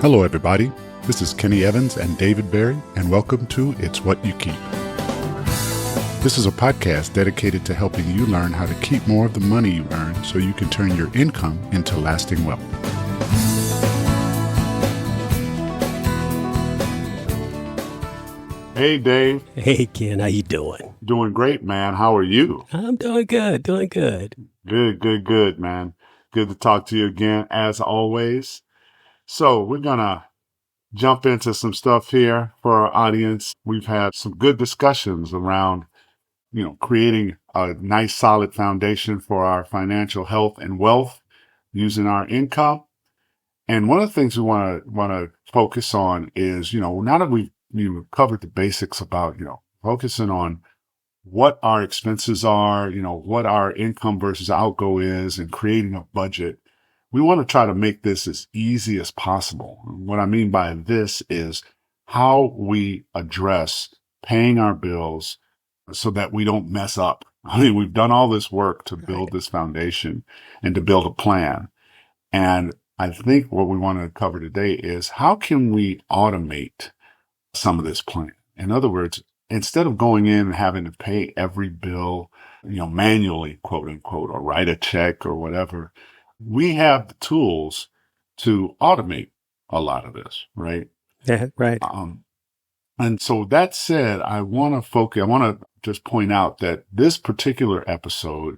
Hello, everybody. This is Kenny Evans and David Berry, and welcome to It's What You Keep. This is a podcast dedicated to helping you learn how to keep more of the money you earn so you can turn your income into lasting wealth. Hey, Dave. Hey, Ken. How you doing? Doing great, man. How are you? I'm doing good. Good, man. Good to talk to you again, as always. So we're going to jump into some stuff here for our audience. We've had some good discussions around, creating a nice solid foundation for our financial health and wealth using our income. And one of the things we want to focus on is, now that we've covered the basics about, focusing on what our expenses are, what our income versus outgo is, and creating a budget. We want to try to make this as easy as possible. What I mean by this is how we address paying our bills so that we don't mess up. I mean, we've done all this work to build this foundation and to build a plan. And I think what we want to cover today is how can we automate some of this plan? In other words, instead of going in and having to pay every bill, manually, quote unquote, or write a check or whatever, we have the tools to automate a lot of this, right? Yeah, right. And so that said, I want to just point out that this particular episode,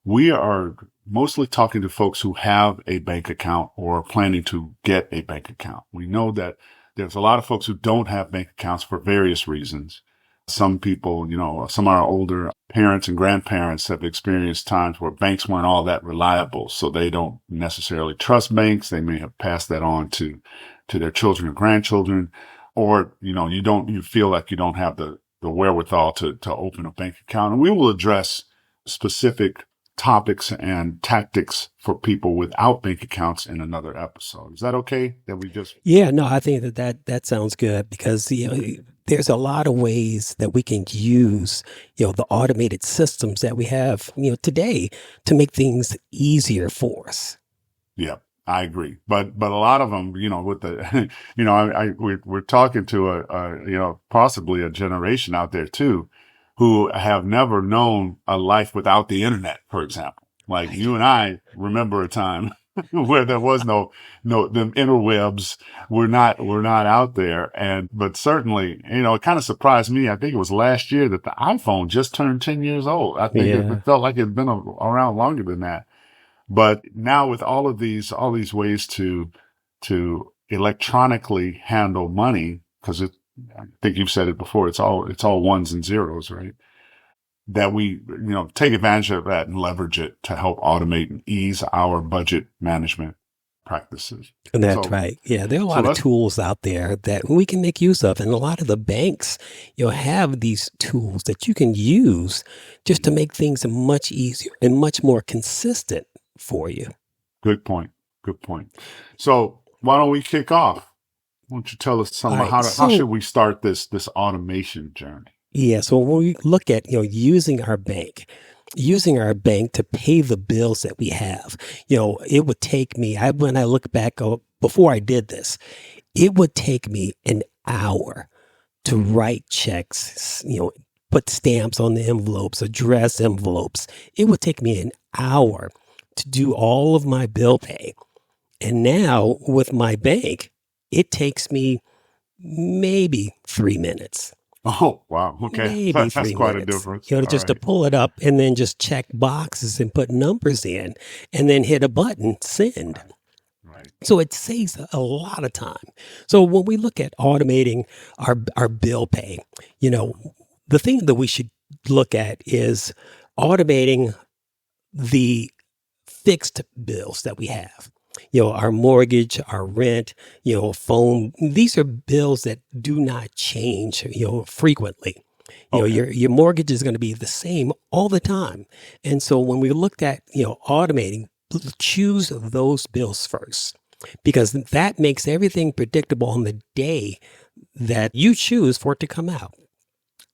we are mostly talking to folks who have a bank account or are planning to get a bank account. We know that there's a lot of folks who don't have bank accounts for various reasons. Some people, some of our older parents and grandparents have experienced times where banks weren't all that reliable, so they don't necessarily trust banks. They may have passed that on to their children or grandchildren, or, you feel like you don't have the wherewithal to open a bank account. And we will address specific topics and tactics for people without bank accounts in another episode. Is that okay? Yeah, no, I think that sounds good because, there's a lot of ways that we can use, the automated systems that we have, today to make things easier for us. Yeah, I agree. But a lot of them, with the, we're talking to possibly a generation out there too, who have never known a life without the internet, for example. Like you and I remember a time where there was no the interwebs were not out there. But certainly, it kind of surprised me. I think it was last year that the iPhone just turned 10 years old. I think it felt like it'd been around longer than that. But now with all these ways to electronically handle money, because I think you've said it before, it's all ones and zeros, right? That we, take advantage of that and leverage it to help automate and ease our budget management practices. And that's right. Yeah, there are a lot of tools out there that we can make use of. And a lot of the banks, have these tools that you can use just to make things much easier and much more consistent for you. Good point. So why don't we kick off? Why don't you tell us something about how should we start this automation journey? Yeah. So when we look at, using our bank to pay the bills that we have, it would take me, when I look back before I did this, it would take me an hour to write checks, put stamps on the envelopes, address envelopes. It would take me an hour to do all of my bill pay. And now with my bank, it takes me maybe 3 minutes. Oh, wow. Okay. Maybe That's 3 quite minutes. a difference. To pull it up and then just check boxes and put numbers in and then hit a button, send. Right. So it saves a lot of time. So when we look at automating our bill pay, the thing that we should look at is automating the fixed bills that we have. Our mortgage, our rent, phone, these are bills that do not change, frequently. Your mortgage is going to be the same all the time. And so when we looked at, automating, choose those bills first, because that makes everything predictable on the day that you choose for it to come out.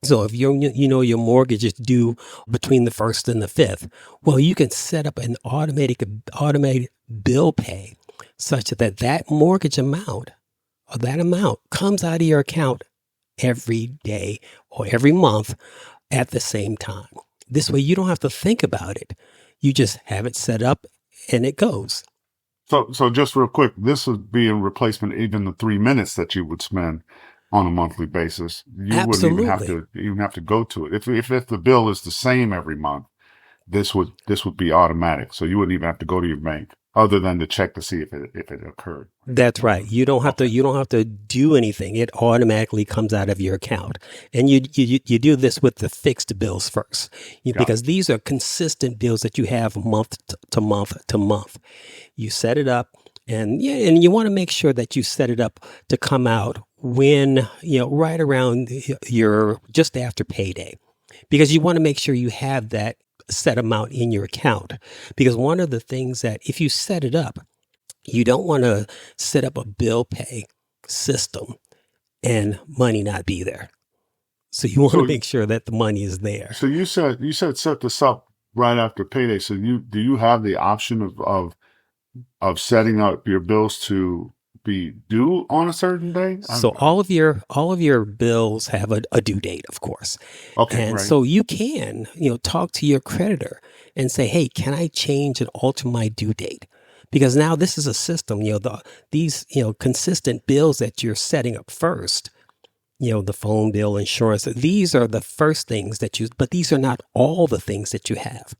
So if your mortgage is due between the 1st and the 5th, well, you can set up an automated bill pay such that mortgage amount that amount comes out of your account every day or every month at the same time. This way you don't have to think about it. You just have it set up and it goes. So just real quick, this would be in replacement even the 3 minutes that you would spend on a monthly basis. You wouldn't even have to go to it. If the bill is the same every month, this would be automatic. So you wouldn't even have to go to your bank other than to check to see if it occurred. That's right. You don't have to do anything. It automatically comes out of your account. And you do this with the fixed bills first, because these are consistent bills that you have month to month to month. You set it up, and you want to make sure that you set it up to come out when, right around just after payday, because you want to make sure you have that set amount in your account. Because one of the things that if you set it up, you don't want to set up a bill pay system and money not be there. So you want to make sure that the money is there. So you said set this up right after payday. So do you have the option of setting up your bills to be due on a certain day? So all of your bills have a due date, of course. Okay. And right. so you can, talk to your creditor and say, hey, can I change and alter my due date? Because now this is a system, these consistent bills that you're setting up first, the phone bill, insurance, these are the first things but these are not all the things that you have.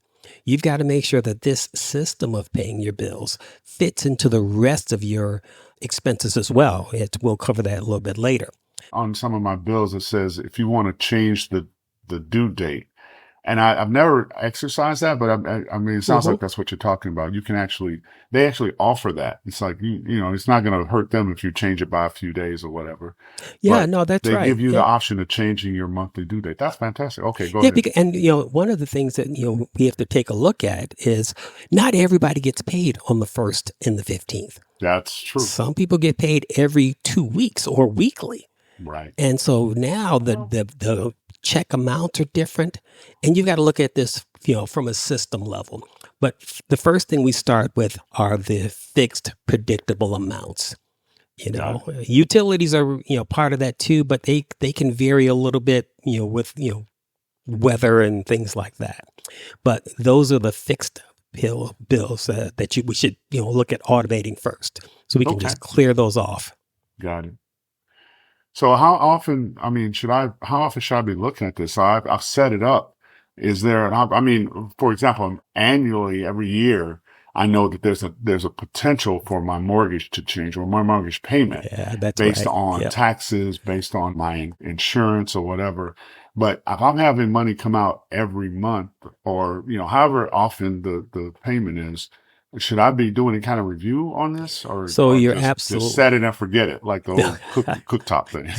You've got to make sure that this system of paying your bills fits into the rest of your expenses as well. We'll cover that a little bit later. On some of my bills, it says if you want to change the due date, and I've never exercised that, but I mean, it sounds like that's what you're talking about. They actually offer that. It's like, it's not going to hurt them if you change it by a few days or whatever. Yeah, no, that's right. They give you the option of changing your monthly due date. That's fantastic. Okay, go ahead. And, one of the things that, we have to take a look at is not everybody gets paid on the 1st and the 15th. That's true. Some people get paid every 2 weeks or weekly. Right. And so now the check amounts are different, and you've got to look at this, from a system level. But the first thing we start with are the fixed, predictable amounts. Utilities are, part of that too, but they can vary a little bit, with, weather and things like that. But those are the fixed bills that we should, look at automating first, so we can just clear those off. Got it. So how often should I be looking at this? So I've set it up. Is there, for example, annually every year, I know that there's a potential for my mortgage to change, or my mortgage payment. Yeah, that's based right. on taxes, based on my insurance or whatever. But if I'm having money come out every month, or, however often the payment is, should I be doing any kind of review on this, or you're just set it and forget it, like the old cooktop thing?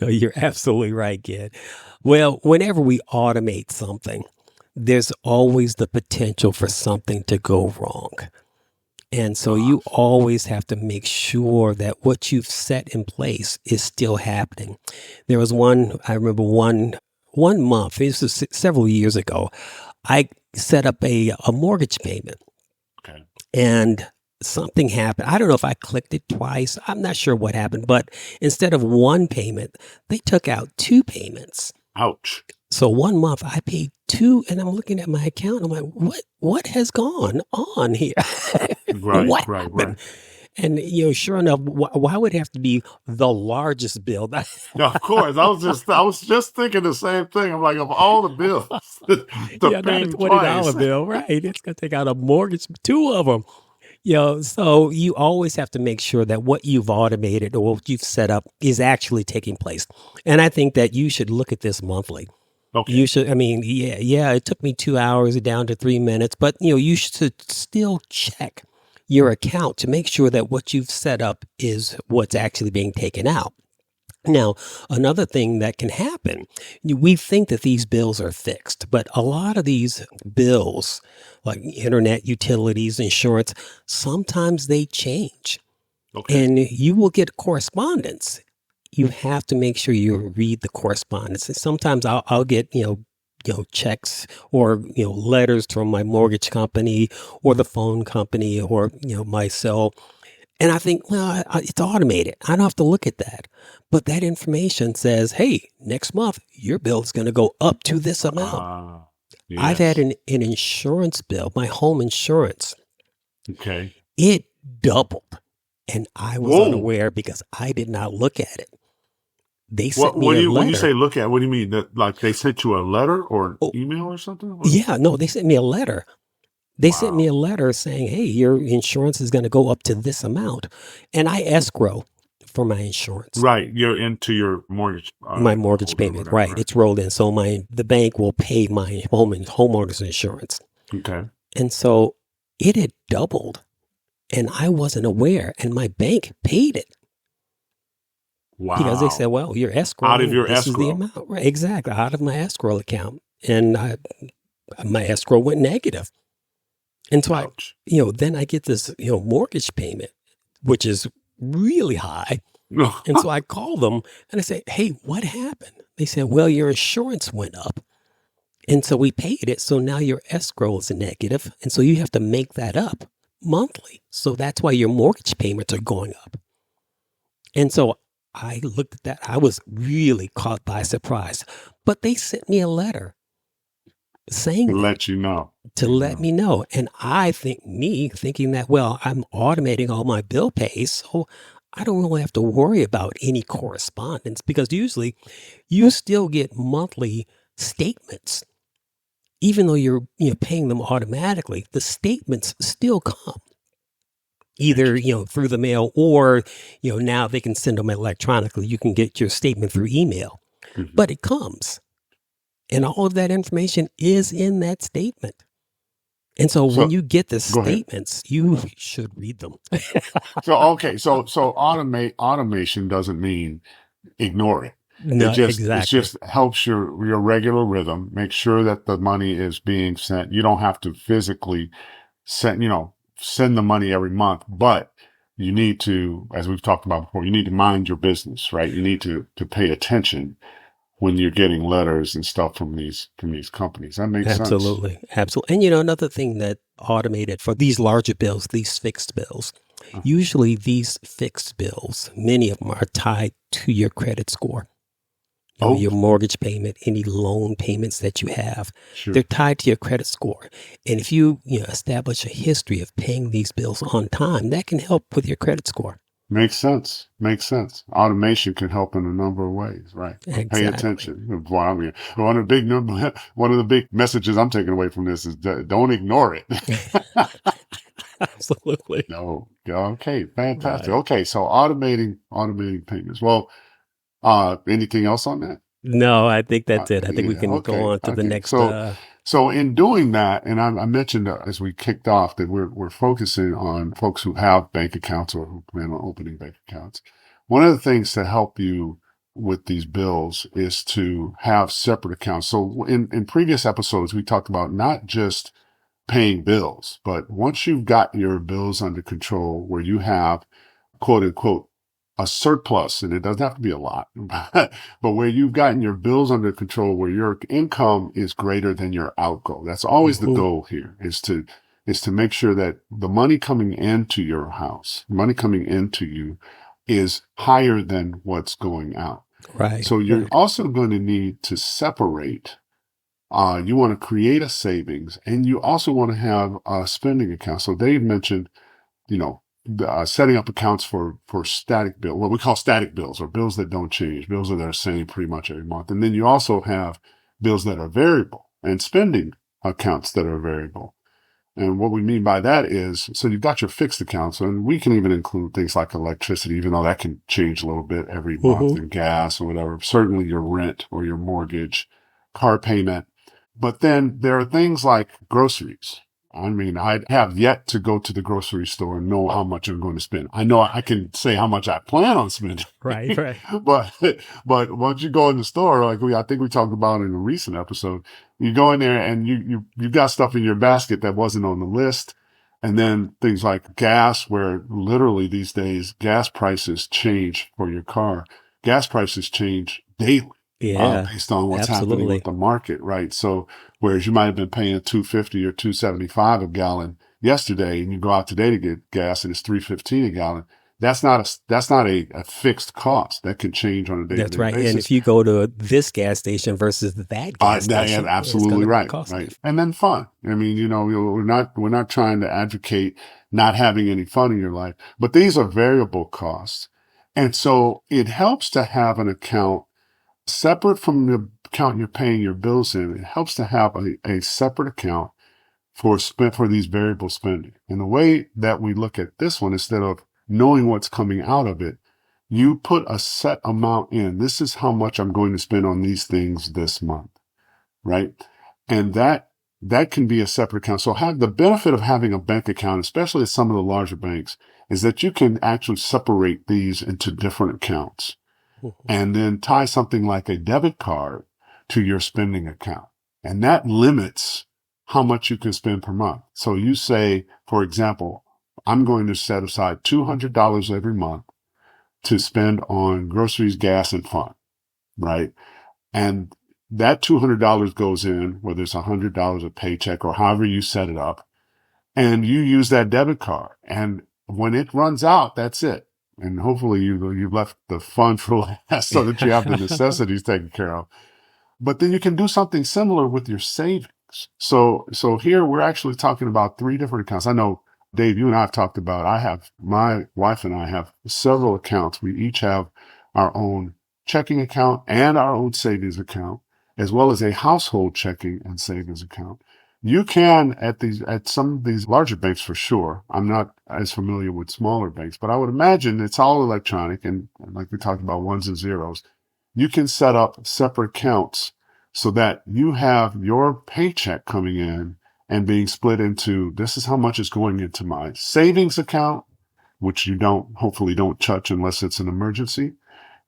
No, you're absolutely right, kid. Well, whenever we automate something, there's always the potential for something to go wrong. And so you always have to make sure that what you've set in place is still happening. There was I remember one month, this was several years ago, I set up a mortgage payment. Okay. And something happened. I don't know if I clicked it twice. I'm not sure what happened, but instead of one payment, they took out 2 payments. Ouch. So 1 month I paid 2, and I'm looking at my account. I'm like, what has gone on here? Right. And, sure enough, why would it have to be the largest bill? Yeah, of course. I was just thinking the same thing. I'm like, of all the bills, not a $20 bill, right? It's going to take out a mortgage, 2 of them. So you always have to make sure that what you've automated or what you've set up is actually taking place. And I think that you should look at this monthly. Okay. You should, it took me 2 hours down to 3 minutes, but, you should still check your account to make sure that what you've set up is what's actually being taken out. Now, another thing that can happen, we think that these bills are fixed, but a lot of these bills, like internet, utilities, insurance, sometimes they change. Okay. And you will get correspondence. You have to make sure you read the correspondence. And sometimes I'll get, checks or, letters from my mortgage company or the phone company or, my cell. And I think, well, it's automated. I don't have to look at that. But that information says, hey, next month, your bill is going to go up to this amount. I've had Yes. an insurance bill, my home insurance. Okay. It doubled. And I was Whoa. unaware because I did not look at it. They What sent me a when you say letter. look at, what do you mean? That like they sent you a letter or an Oh, email or something? yeah, no, they sent me a letter. They sent me Wow. a letter saying, hey, your insurance is going to go up to this amount. And I escrow for my insurance, Right. You're into your mortgage my mortgage holder or payment. whatever, Right. right? It's rolled in. So the bank will pay my homeowner's insurance. Okay. And so it had doubled and I wasn't aware. And my bank paid it because they said, Wow. well, you're Out of escrowing. your This is the escrow. amount. Right. Exactly. Out of my escrow account. And my escrow went negative. And so Ouch. then I get this, mortgage payment, which is really high. And so I call them and I say, hey, what happened? They said, well, your insurance went up. And so we paid it. So now your escrow is negative. And so you have to make that up monthly. So that's why your mortgage payments are going up. And so I looked at that. I was really caught by surprise. But they sent me a letter saying To that, let you know. to let me know. And I thinking that, well, I'm automating all my bill pays. So I don't really have to worry about any correspondence because usually you still get monthly statements. Even though you're paying them automatically, the statements still come either through the mail or now they can send them electronically. You can get your statement through email, Mhm. but it comes, and all of that information is in that statement. And so when So you get the go ahead. statements, you should read them. So okay, so automation doesn't mean ignore it. No, It exactly. just helps your regular rhythm. Make sure that the money is being sent. You don't have to physically send the money every month, but you need to, as we've talked about before, you need to mind your business, right? You need to pay attention when you're getting letters and stuff from these companies. That makes sense. Absolutely. Absolutely. And another thing that automated for these larger bills, these fixed bills, Uh, usually these fixed bills, many of them are tied to your credit score. Oh, Your mortgage payment, any loan payments that you have, they're sure. tied to your credit score. And if you establish a history of paying these bills on time, that can help with your credit score. Makes sense. Makes sense. Automation can help in a number of ways, right? But pay Exactly. attention. Well, I mean, one of the big messages I'm taking away from this is don't ignore it. Absolutely. No. Okay. Fantastic. Right. Okay. So automating payments. Well, anything else on that? No, I think that's it. I think we Yeah. can go Okay. on to the Okay. next. So in doing that, and I mentioned as we kicked off that we're focusing on folks who have bank accounts or who plan on opening bank accounts. One of the things to help you with these bills is to have separate accounts. So in previous episodes, we talked about not just paying bills, but once you've got your bills under control where you have quote unquote a surplus, and it doesn't have to be a lot, but where you've gotten your bills under control, where your income is greater than your outgo. That's always the Mhm. goal here is to make sure that the money coming into your house, money coming into you is higher than what's going out. Right. So you're Right. also going to need to separate. You want to create a savings and you also want to have a spending account. So Dave mentioned, setting up accounts for static bill, what we call static bills or bills that don't change, bills that are the same pretty much every month. And then you also have bills that are variable and spending accounts that are variable. And what we mean by that is, so you've got your fixed accounts, and we can even include things like electricity, even though that can change a little bit every month, Mhm. and gas or whatever. Certainly your rent or your mortgage, car payment. But then there are things like groceries. I mean, I have yet to go to the grocery store and know how much I'm going to spend. I know I can say how much I plan on spending, Right. Right. but once you go in the store, like I think we talked about in a recent episode, you go in there and you got stuff in your basket that wasn't on the list, and then things like gas, where literally these days gas prices change for your car. Gas prices change daily Yeah. based on what's happening Absolutely. with the market, right? So whereas you might have been paying $2.50 or $2.75 a gallon yesterday and you go out today to get gas and it's $3.15 a gallon, that's not a fixed cost. That can change on a That's day-to-day right. And if basis. you go to this gas station versus that gas Yeah, station, it's going absolutely to right. cost Right. different. And then fun. I mean, we're not trying to advocate not having any fun in your life, but these are variable costs. And so it helps to have an account separate from the account you're paying your bills in. It helps to have a separate account for these variable spending. And the way that we look at this one, instead of knowing what's coming out of it, you put a set amount in. This is how much I'm going to spend on these things this month, right? And that can be a separate account. So have the benefit of having a bank account, especially at some of the larger banks, is that you can actually separate these into different accounts and then tie something like a debit card to your spending account. And that limits how much you can spend per month. So you say, for example, I'm going to set aside $200 every month to spend on groceries, gas, and fun, right? And that $200 goes in, whether it's $100 a paycheck or however you set it up, and you use that debit card. And when it runs out, that's it. And hopefully you've left the fun for last so that you have the necessities taken care of. But then you can do something similar with your savings. So here we're actually talking about 3 different accounts. I know, Dave, you and I have talked about, my wife and I have several accounts. We each have our own checking account and our own savings account, as well as a household checking and savings account. You can at some of these larger banks for sure. I'm not as familiar with smaller banks, but I would imagine it's all electronic and like we talked about, ones and zeros. You can set up separate accounts so that you have your paycheck coming in and being split into, this is how much is going into my savings account, which you hopefully don't touch unless it's an emergency.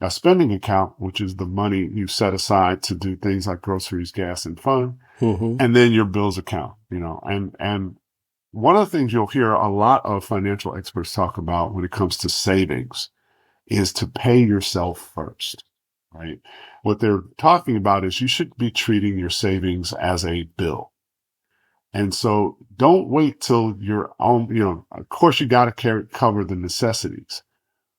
A spending account, which is the money you set aside to do things like groceries, gas, and fun. And then your bills account, and one of the things you'll hear a lot of financial experts talk about when it comes to savings is to pay yourself first, right? What they're talking about is you should be treating your savings as a bill. And so don't wait till you're on, of course you got to cover the necessities,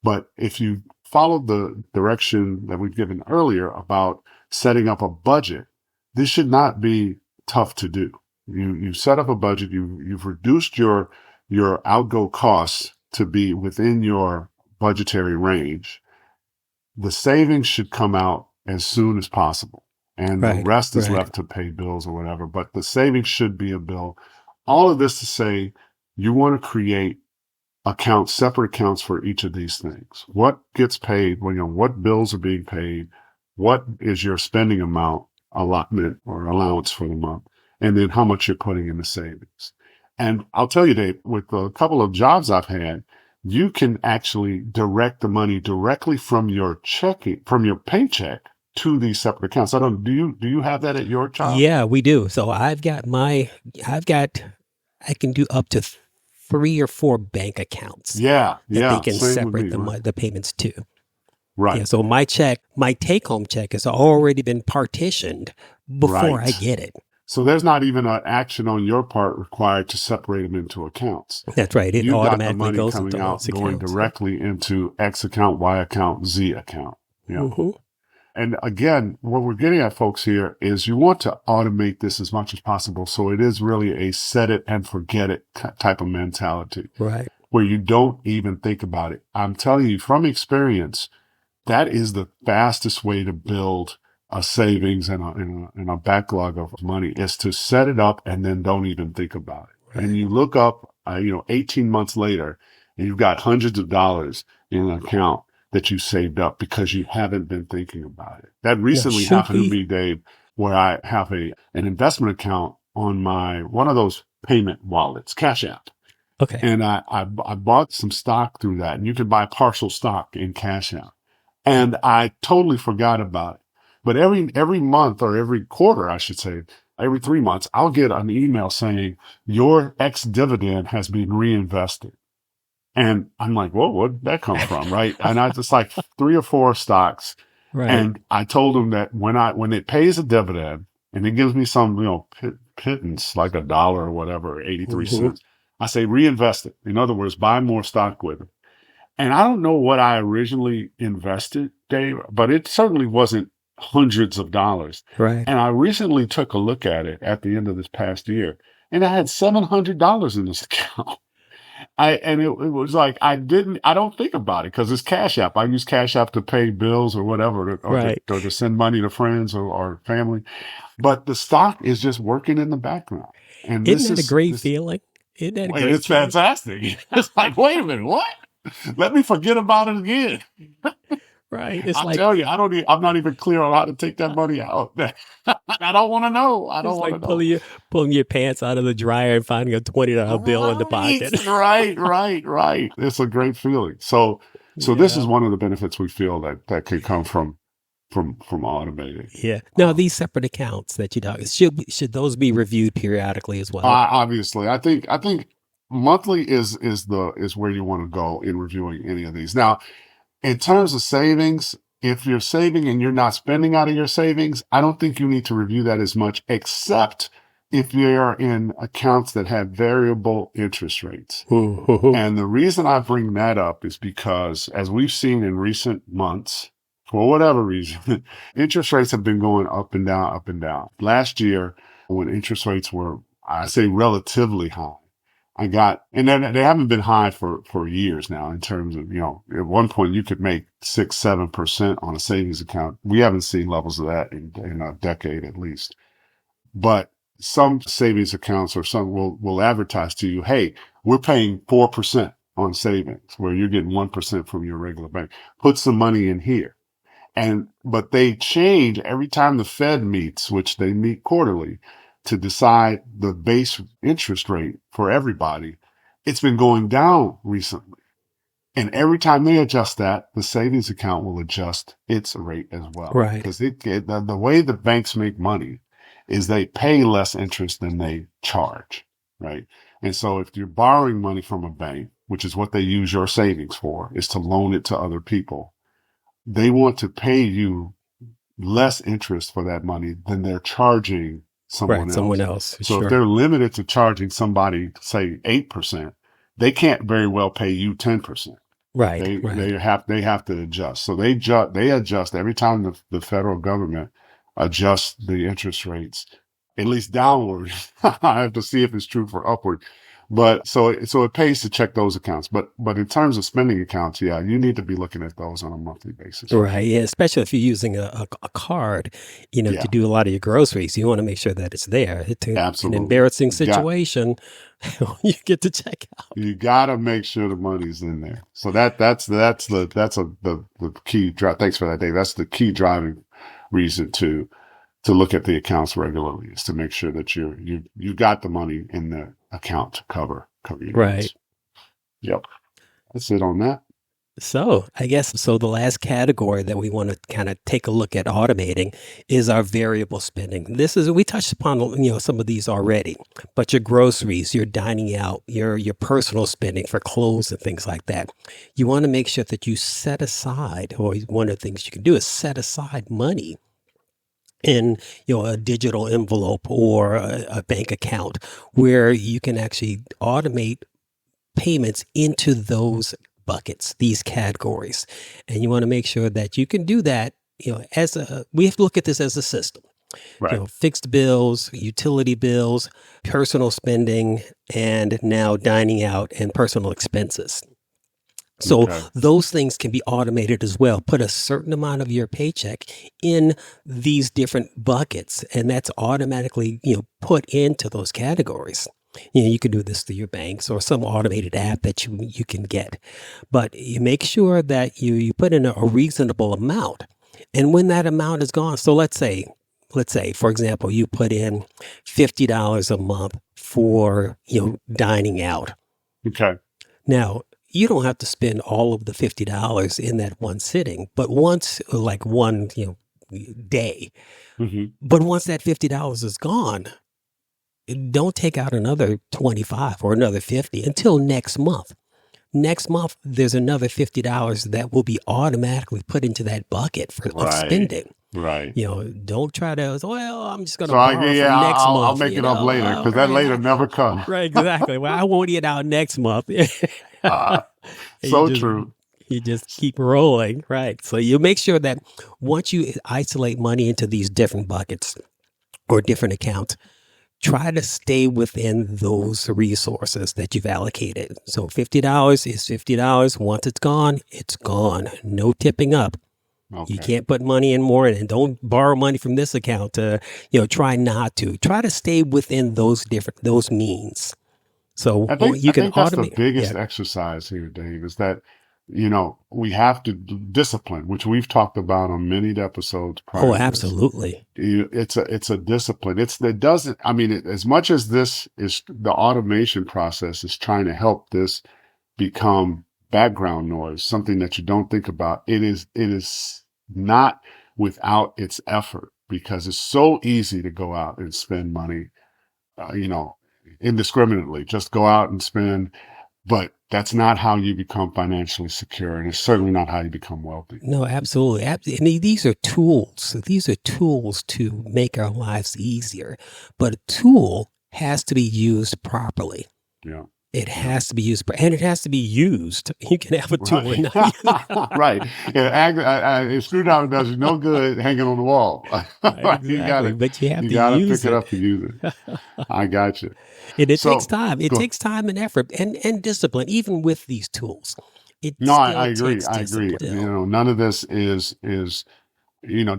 but if you follow the direction that we've given earlier about setting up a budget, this should not be tough to do. You set up a budget, you've reduced your outgo costs to be within your budgetary range. The savings should come out as soon as possible. And the rest is left to pay bills or whatever. But the savings should be a bill. All of this to say, you want to create separate accounts for each of these things. What gets paid, what bills are being paid, what is your spending amount, allotment or allowance for the month, and then how much you're putting in the savings. And I'll tell you, Dave, with a couple of jobs I've had, you can actually direct the money directly from your paycheck to these separate accounts. Do you have that at your job? Yeah, we do. So I can do up to 3 or 4 bank accounts. Yeah. That they can Same with separate me, the payments to. Right. Yeah, so my take-home check has already been partitioned before I get it. So there's not even an action on your part required to separate them into accounts. That's right. It automatically goes into those accounts. Going directly into X account, Y account, Z account. And again, what we're getting at, folks, here is you want to automate this as much as possible. So it is really a set it and forget it type of mentality. Right. Where you don't even think about it. I'm telling you from experience, that is the fastest way to build a savings and a backlog of money is to set it up and then don't even think about it. Right. And you look up, 18 months later and you've got hundreds of dollars in an account that you saved up because you haven't been thinking about it. That recently happened to me, Dave, where I have an investment account on one of those payment wallets, Cash App. Okay. And I bought some stock through that, and you can buy partial stock in Cash App. And I totally forgot about it. But every month or every quarter, I should say, every 3 months, I'll get an email saying your X dividend has been reinvested. And I'm like, whoa, where did that come from? Right. And I just like 3 or 4 stocks. Right. And I told them that when it pays a dividend and it gives me some, pittance, like $1 or whatever, 83 cents, I say reinvest it. In other words, buy more stock with it. And I don't know what I originally invested, Dave, but it certainly wasn't hundreds of dollars. Right. And I recently took a look at it at the end of this past year, and I had $700 in this account. It was like I don't think about it because it's Cash App. I use Cash App to pay bills or whatever, Right. or to send money to friends or family. But the stock is just working in the background, and Isn't that a great feeling? Isn't that a great it's feeling? fantastic. It's like, wait a minute, what? Let me forget about it again. Right. It's I like tell you, I'm not even clear on how to take that money out. I don't want to know. I don't it's want like to know. pulling your pants out of the dryer and finding a $20 bill in the pocket. Right. It's a great feeling. So this is Yeah. one of the benefits we feel that could come from automating. Yeah. Now these separate accounts that you talk should those be reviewed periodically as well? Obviously, I think monthly is where you want to go in reviewing any of these. Now, in terms of savings, if you're saving and you're not spending out of your savings, I don't think you need to review that as much, except if you're in accounts that have variable interest rates. And the reason I bring that up is because, as we've seen in recent months, for whatever reason, interest rates have been going up and down, up and down. Last year, when interest rates were, I say, relatively high, and then they haven't been high for years now in terms of, at one point you could make 6-7% on a savings account. We haven't seen levels of that in a decade at least. But some savings accounts or some will advertise to you, hey, we're paying 4% on savings where you're getting 1% from your regular bank. Put some money in here. But they change every time the Fed meets, which they meet quarterly, to decide the base interest rate for everybody. It's been going down recently. And every time they adjust that, the savings account will adjust its rate as well. Right. Because the way the banks make money is they pay less interest than they charge, right? And so if you're borrowing money from a bank, which is what they use your savings for, is to loan it to other people, they want to pay you less interest for that money than they're charging someone else. So Sure. if they're limited to charging somebody, say 8%, they can't very well pay you 10%. Right. They have to adjust. So they adjust every time the federal government adjusts the interest rates, at least downward. I have to see if it's true for upward. But so it pays to check those accounts. But in terms of spending accounts, yeah, you need to be looking at those on a monthly basis. Right. Yeah. Especially if you're using a card, to do a lot of your groceries, you want to make sure that it's there. It's Absolutely. an embarrassing situation. You get to check out. You got to make sure the money's in there. So that's the key drive. Thanks for that, Dave. That's the key driving reason to look at the accounts regularly, is to make sure that you got the money in the account to cover your Right. needs. Yep. That's it on that. So I guess the last category that we want to kind of take a look at automating is our variable spending. We touched upon, some of these already, but your groceries, your dining out, your personal spending for clothes and things like that. You want to make sure that you set aside, or one of the things you can do is set aside money in a digital envelope or a bank account where you can actually automate payments into those buckets, these categories. And you want to make sure that you can do that, we have to look at this as a system. Right. Fixed bills, utility bills, personal spending, and now dining out and personal expenses. So those things can be automated as well. Put a certain amount of your paycheck in these different buckets, and that's automatically, put into those categories. You can do this through your banks or some automated app that you can get. But you make sure that you put in a reasonable amount. And when that amount is gone, so let's say, for example, you put in $50 a month for, dining out. Okay. Now, you don't have to spend all of the $50 in that one sitting, but once, like one, day. Mm-hmm. But once that $50 is gone, don't take out another 25 or another 50 until next month. Next month, there's another $50 that will be automatically put into that bucket for of spending. Right. Don't try to, well, I'm just going to So I borrow yeah, from next I'll month, make it up later because that right? later never comes. Right, exactly. Well, I won't get out next month. Uh, you so just true. you just keep rolling, right? So you make sure that once you isolate money into these different buckets or different accounts, try to stay within those resources that you've allocated. So $50 is $50. Once it's gone, it's gone. No tipping up. You Okay. can't put money in more, and don't borrow money from this account. Try not to. Try to stay within those means. So you I can think that's the automate. biggest Yeah. exercise here, Dave, is that we have to discipline, which we've talked about on many episodes prior Oh, to this. absolutely. It's a discipline. It doesn't. I mean, as much as this is the automation process is trying to help this become background noise, something that you don't think about. It is not without its effort because it's so easy to go out and spend money, uh, you know, indiscriminately. Just go out and spend, but that's not how you become financially secure, and it's certainly not how you become wealthy. No, absolutely. And these are tools. These are tools to make our lives easier. But a tool has to be used properly. Yeah. It Yeah. has to be used, and it has to be used. You can have a tool and not use it. Right. Yeah, a screwdriver does you no good hanging on the wall. You Exactly. But you have to use pick it it. up and use it. I got you. And it takes So, time. It go. takes time and effort and discipline, even with these tools. It No, I still agree. takes I agree. discipline. None of this is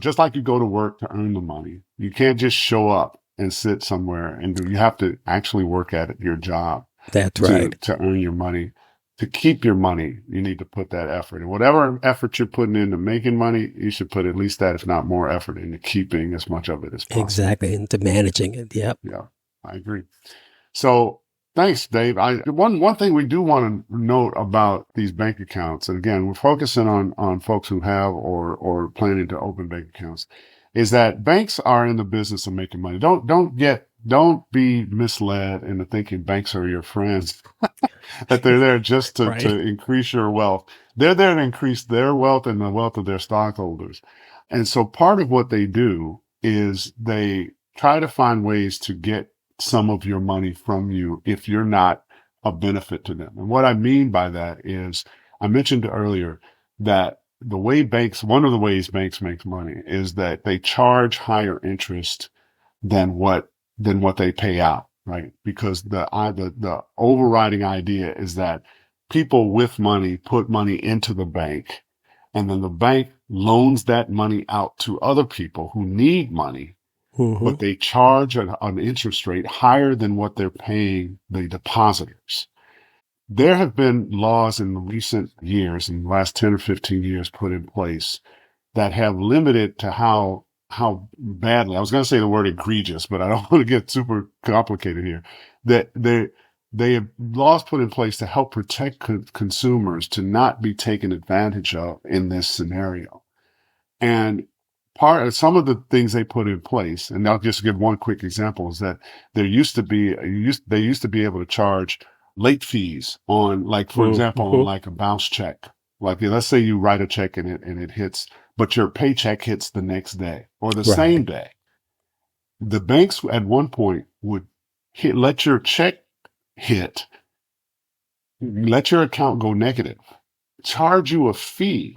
just like you go to work to earn the money. You can't just show up and sit somewhere and you have to actually work at it, your job. That's right. To earn your money, to keep your money, you need to put that effort in. Whatever effort you're putting into making money, you should put at least that, if not more effort into keeping as much of it as possible. Exactly. Into managing it. Yep. Yeah, I agree. So thanks, Dave. One thing we do want to note about these bank accounts, and again, we're focusing on folks who have or planning to open bank accounts, is that banks are in the business of making money. Don't be misled into thinking banks are your friends, that they're there just Right. to increase your wealth. They're there to increase their wealth and the wealth of their stockholders. And so part of what they do is they try to find ways to get some of your money from you if you're not a benefit to them. And what I mean by that is I mentioned earlier that one of the ways banks make money is that they charge higher interest than what they pay out, right? Because the overriding idea is that people with money put money into the bank, and then the bank loans that money out to other people who need money, Mm-hmm. but they charge an interest rate higher than what they're paying the depositors. There have been laws in recent years, in the last 10 or 15 years, put in place that have limited to how badly, I was going to say the word egregious, but I don't want to get super complicated here, that they have laws put in place to help protect consumers to not be taken advantage of in this scenario. And some of the things they put in place, and I'll just give one quick example, is that they used to be able to charge late fees on, like, for example, on like a bounce check. Like, let's say you write a check and it hits, but your paycheck hits the next day or the Right. same day. The banks at one point would let your check hit, let your account go negative, charge you a fee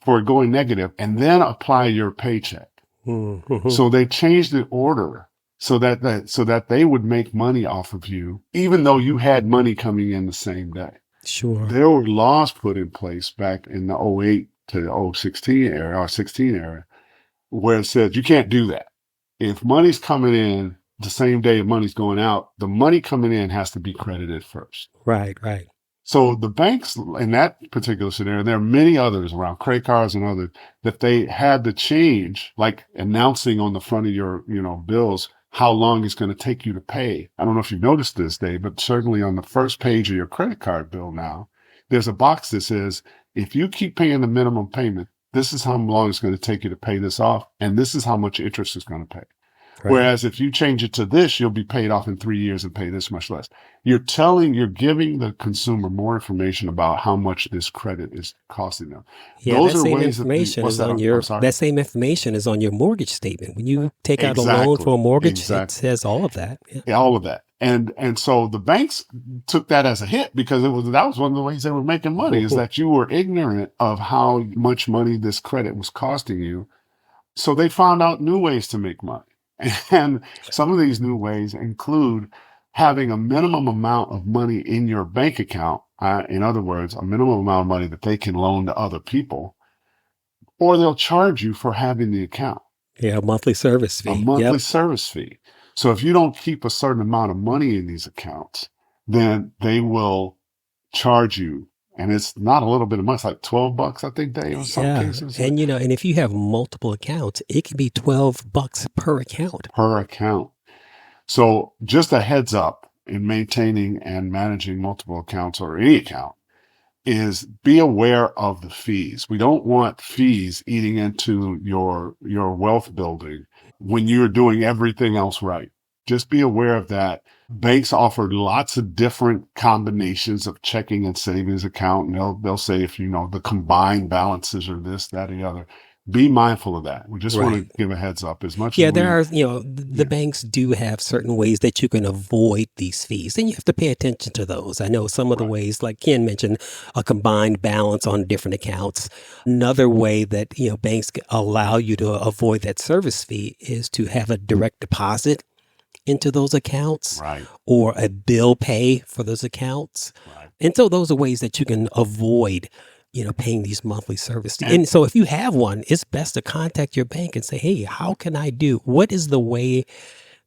for going negative, and then apply your paycheck. Mm-hmm. So they changed the order so that they would make money off of you, even though you had money coming in the same day. Sure. There were laws put in place back in the 08 to 16 era, where it said you can't do that. If money's coming in the same day money's going out, the money coming in has to be credited first. Right. Right. So the banks in that particular scenario, there are many others around credit cards and others that they had to change, like announcing on the front of your, bills, how long it's going to take you to pay. I don't know if you've noticed this, Dave, but certainly on the first page of your credit card bill now, there's a box that says, if you keep paying the minimum payment, this is how long it's going to take you to pay this off, and this is how much interest it's going to pay. Right. Whereas if you change it to this, you'll be paid off in 3 years and pay this much less. You're giving the consumer more information about how much this credit is costing them. Yeah, Those that are same ways information is on your, I'm sorry. that same information is on your mortgage statement. When you take out a loan for a mortgage, it says all of that. Yeah, all of that. And so the banks took that as a hit because that was one of the ways they were making money is that you were ignorant of how much money this credit was costing you. So they found out new ways to make money. And some of these new ways include having a minimum amount of money in your bank account. In other words, a minimum amount of money that they can loan to other people, or they'll charge you for having the account. Yeah, a monthly service fee. A monthly service fee. So if you don't keep a certain amount of money in these accounts, then they will charge you. And it's not a little bit of money. It's like $12, I think, Dave, in some cases. And, and if you have multiple accounts, it can be $12 per account. Per account. So just a heads up in maintaining and managing multiple accounts or any account is be aware of the fees. We don't want fees eating into your wealth building when you're doing everything else right. Just be aware of that. Banks offer lots of different combinations of checking and savings account. And they'll say if the combined balances are this, that, and the other. Be mindful of that. We just want to give a heads up as much as there are, the banks do have certain ways that you can avoid these fees, and you have to pay attention to those. I know some of the ways, like Ken mentioned, a combined balance on different accounts. Another way that, banks allow you to avoid that service fee is to have a direct deposit into those accounts, or a bill pay for those accounts. And so those are ways that you can avoid paying these monthly service fees. And so if you have one, it's best to contact your bank and say, hey, how can I what is the ways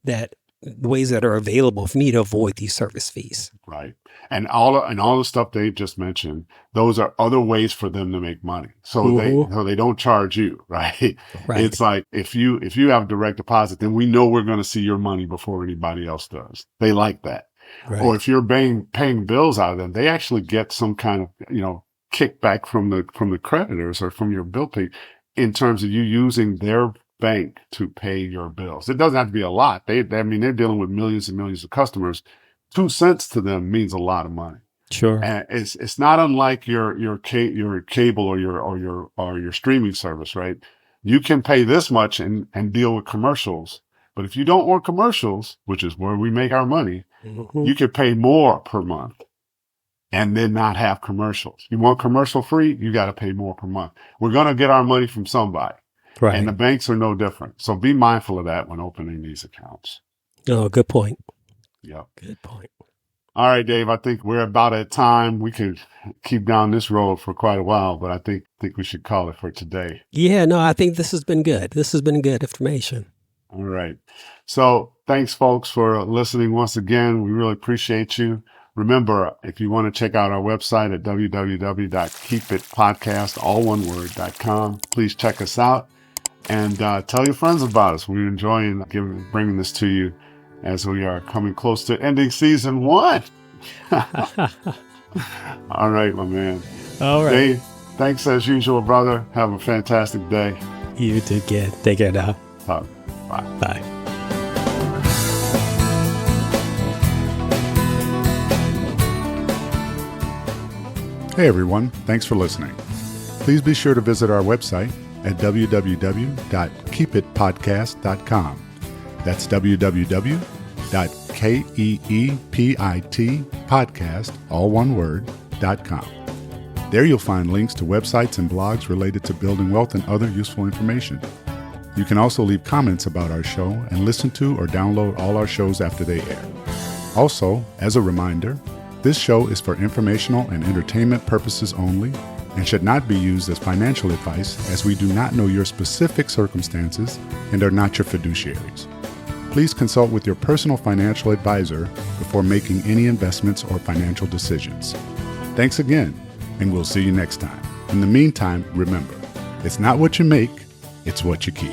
that are available for me to avoid these service fees? Right. And all the stuff Dave just mentioned, those are other ways for them to make money. So they don't charge you, right? It's like if you have direct deposit, then we know we're going to see your money before anybody else does. They like that. Or if you're paying bills out of them, they actually get some kind of, kickback from the creditors or from your bill pay in terms of you using their bank to pay your bills. It doesn't have to be a lot. They're dealing with millions and millions of customers. 2 cents to them means a lot of money. Sure. And it's not unlike your cable or your streaming service, right? You can pay this much and deal with commercials. But if you don't want commercials, which is where we make our money, you can pay more per month and then not have commercials. You want commercial free, you got to pay more per month. We're going to get our money from somebody. Right. And the banks are no different. So be mindful of that when opening these accounts. Oh, good point. Yep. Good point. All right, Dave, I think we're about at time. We could keep down this road for quite a while, but I think we should call it for today. Yeah, no, I think this has been good. This has been good information. All right. So thanks, folks, for listening once again. We really appreciate you. Remember, if you want to check out our website at www.keepitpodcast.com, please check us out and tell your friends about us. We're enjoying bringing this to you as we are coming close to ending season 1. All right, my man. All right. Dave, thanks as usual, brother. Have a fantastic day. You too, kid. Take care now. Bye. Bye. Hey everyone, thanks for listening. Please be sure to visit our website at www.keepitpodcast.com. That's www.keepitpodcast, all one word, .com. There you'll find links to websites and blogs related to building wealth and other useful information. You can also leave comments about our show and listen to or download all our shows after they air. Also, as a reminder, this show is for informational and entertainment purposes only and should not be used as financial advice, as we do not know your specific circumstances and are not your fiduciaries. Please consult with your personal financial advisor before making any investments or financial decisions. Thanks again, and we'll see you next time. In the meantime, remember, it's not what you make, it's what you keep.